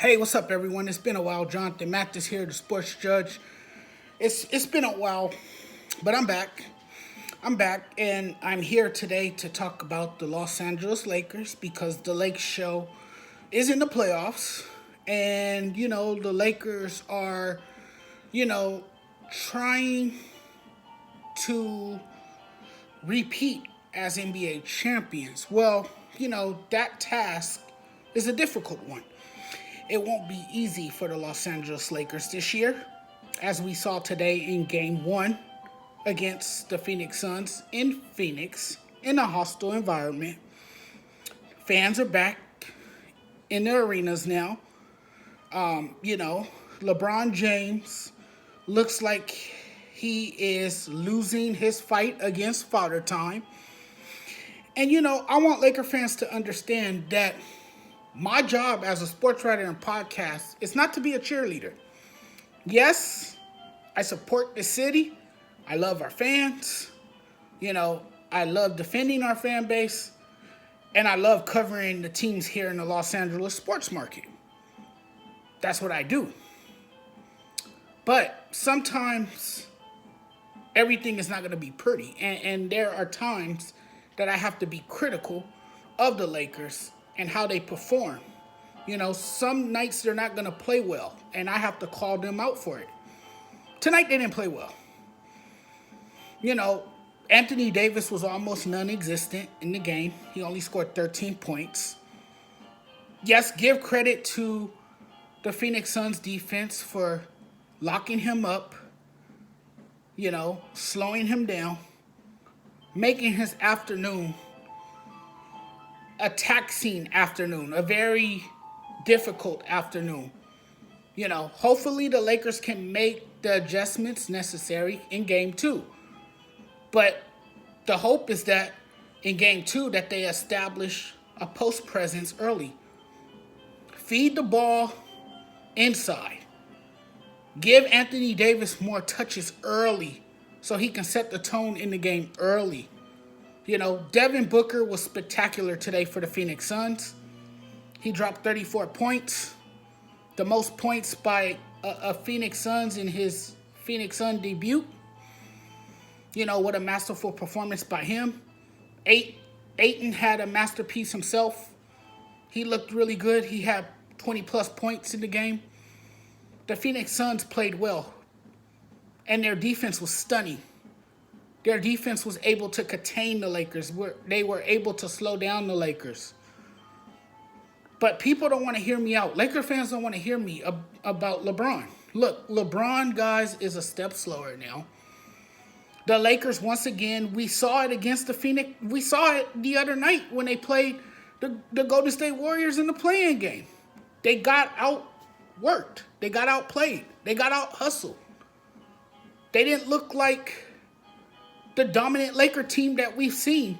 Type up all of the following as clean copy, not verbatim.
Hey, what's up, everyone? It's been a while. Jonathan Mathis here, the sports judge. It's been a while, but I'm back. I'm back, and I'm here today to talk about the Los Angeles Lakers because the Lake Show is in the playoffs, and the Lakers are, you know, trying to repeat as NBA champions. Well, that task is a difficult one. It won't be easy for the Los Angeles Lakers this year, as we saw today in Game 1 against the Phoenix Suns in Phoenix in a hostile environment. Fans are back in the arenas now. LeBron James looks like he is losing his fight against Father Time. And, I want Laker fans to understand that my job as a sports writer and podcast is not to be a cheerleader. Yes, I support the city. I love our fans. I love defending our fan base. And I love covering the teams here in the Los Angeles sports market. That's what I do. But sometimes everything is not going to be pretty. And there are times that I have to be critical of the Lakers and how they perform. Some nights they're not going to play well, and I have to call them out for it. Tonight they didn't play well. Anthony Davis was almost non-existent in the game. He only scored 13 points. Yes, give credit to the Phoenix Suns defense for locking him up, slowing him down, making his afternoon a taxing afternoon, a very difficult afternoon. Hopefully the Lakers can make the adjustments necessary in Game 2. But the hope is that in Game 2 that they establish a post presence early. Feed the ball inside. Give Anthony Davis more touches early so he can set the tone in the game early. Devin Booker was spectacular today for the Phoenix Suns. He dropped 34 points, the most points by a Phoenix Suns in his Phoenix Sun debut. What a masterful performance by him. Ayton had a masterpiece himself. He looked really good. He had 20-plus points in the game. The Phoenix Suns played well, and their defense was stunning. Their defense was able to contain the Lakers. They were able to slow down the Lakers. But people don't want to hear me out. Laker fans don't want to hear me about LeBron. Look, LeBron, guys, is a step slower now. The Lakers, once again, we saw it against the Phoenix. We saw it the other night when they played the Golden State Warriors in the play-in game. They got outworked. They got outplayed. They got out-hustled. They didn't look like the dominant Laker team that we've seen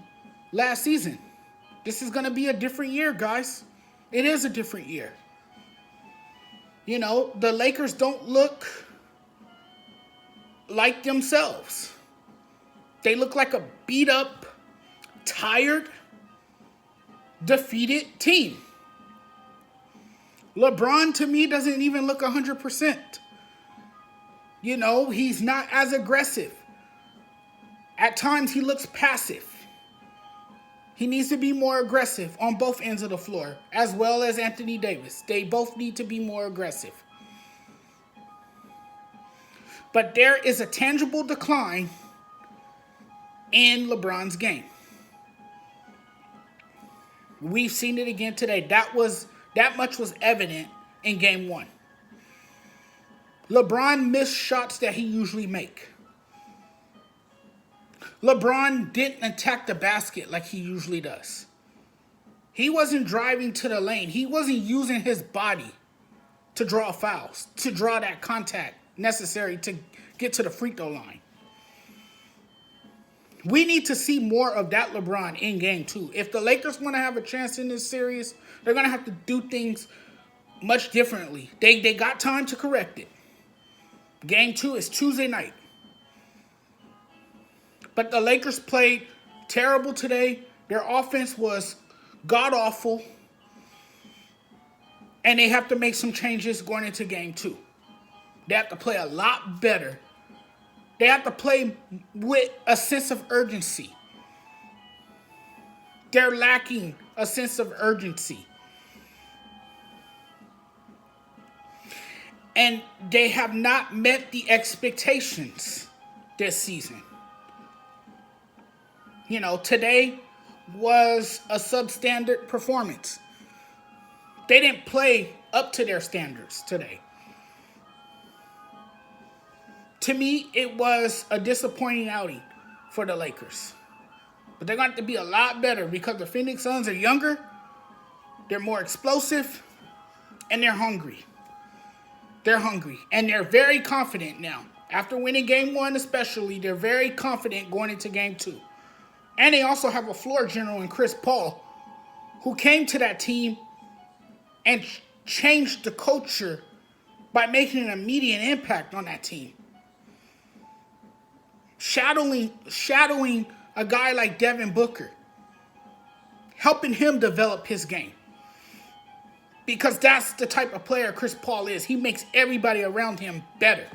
last season. This is going to be a different year, guys. It is a different year. The Lakers don't look like themselves. They look like a beat-up, tired, defeated team. LeBron, to me, doesn't even look 100%. He's not as aggressive. At times, he looks passive. He needs to be more aggressive on both ends of the floor, as well as Anthony Davis. They both need to be more aggressive. But there is a tangible decline in LeBron's game. We've seen it again today. That much was evident in Game 1. LeBron missed shots that he usually makes. LeBron didn't attack the basket like he usually does. He wasn't driving to the lane. He wasn't using his body to draw fouls, to draw that contact necessary to get to the free throw line. We need to see more of that LeBron in Game 2. If the Lakers want to have a chance in this series, they're going to have to do things much differently. They got time to correct it. Game 2 is Tuesday night. But the Lakers played terrible today. Their offense was god-awful. And they have to make some changes going into game 2. They have to play a lot better. They have to play with a sense of urgency. They're lacking a sense of urgency. And they have not met the expectations this season. You know, today was a substandard performance. They didn't play up to their standards today. To me, it was a disappointing outing for the Lakers. But they're going to have to be a lot better because the Phoenix Suns are younger, they're more explosive, and they're hungry. They're hungry, and they're very confident now. After winning game 1 especially, they're very confident going into game 2. And they also have a floor general in Chris Paul, who came to that team and changed the culture by making an immediate impact on that team. Shadowing a guy like Devin Booker, helping him develop his game. Because that's the type of player Chris Paul is. He makes everybody around him better.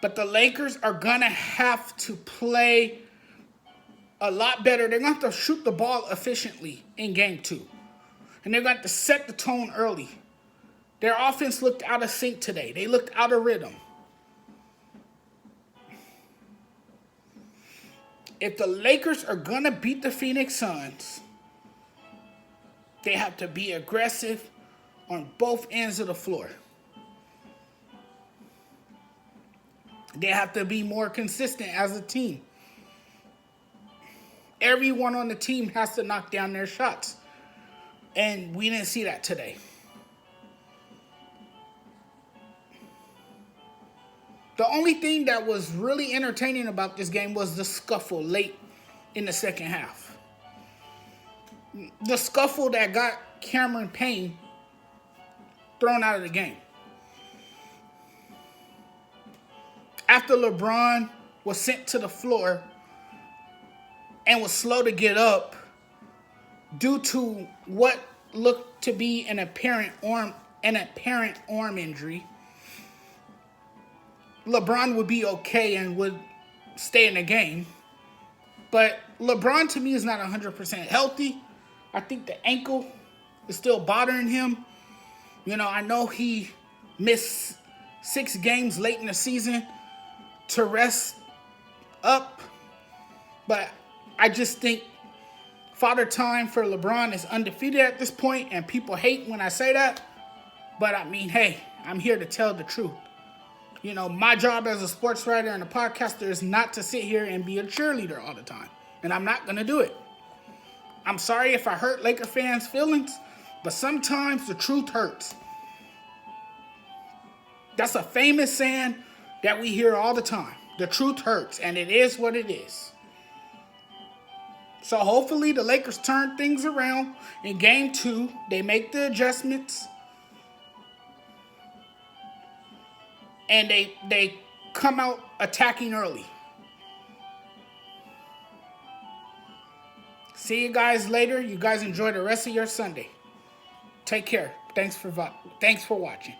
But the Lakers are going to have to play a lot better. They're going to have to shoot the ball efficiently in game 2. And they're going to have to set the tone early. Their offense looked out of sync today. They looked out of rhythm. If the Lakers are going to beat the Phoenix Suns, they have to be aggressive on both ends of the floor. They have to be more consistent as a team. Everyone on the team has to knock down their shots. And we didn't see that today. The only thing that was really entertaining about this game was the scuffle late in the second half. The scuffle that got Cameron Payne thrown out of the game. After LeBron was sent to the floor and was slow to get up due to what looked to be an apparent arm injury, LeBron would be okay and would stay in the game. But LeBron, to me, is not 100% healthy. I think the ankle is still bothering him. You know, I know he missed 6 games late in the season to rest up. But I just think Father Time for LeBron is undefeated at this point, and people hate when I say that. But I mean, hey, I'm here to tell the truth. You know, my job as a sports writer and a podcaster is not to sit here and be a cheerleader all the time. And I'm not going to do it. I'm sorry if I hurt Laker fans' feelings, but sometimes the truth hurts. That's a famous saying that we hear all the time. The truth hurts, and it is what it is. So hopefully the Lakers turn things around in game 2. They make the adjustments. And they come out attacking early. See you guys later. You guys enjoy the rest of your Sunday. Take care. Thanks for watching.